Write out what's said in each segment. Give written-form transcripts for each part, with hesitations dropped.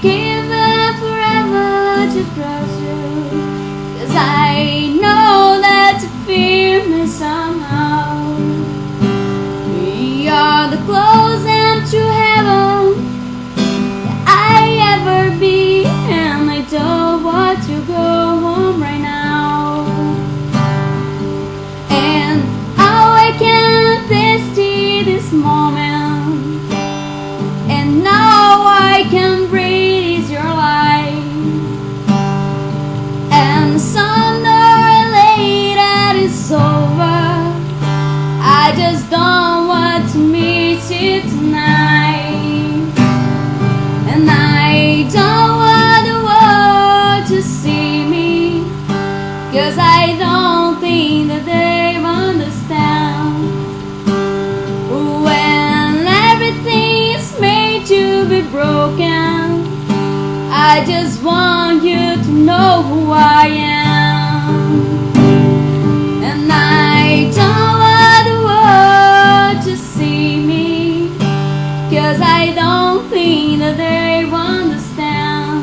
give up forever to trust you, 'cause I know that you fear me somehow. We are the closest to heaven that I ever be, and I don't want to go home right now. And how I can taste this moment, and now I can breathe is your light. And sooner or later it's over, I just don't want to meet you tonight. And I don't want the world to see me, 'cause I don't think that they understand. When everything is made to be broken, I just want you to know who I am. And I don't want the world to see me, 'cause I don't think that they understand.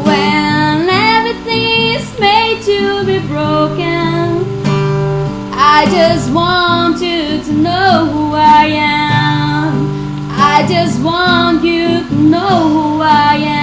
When everything is made to be broken, I just want you to know who I am. I just want you to know who I am.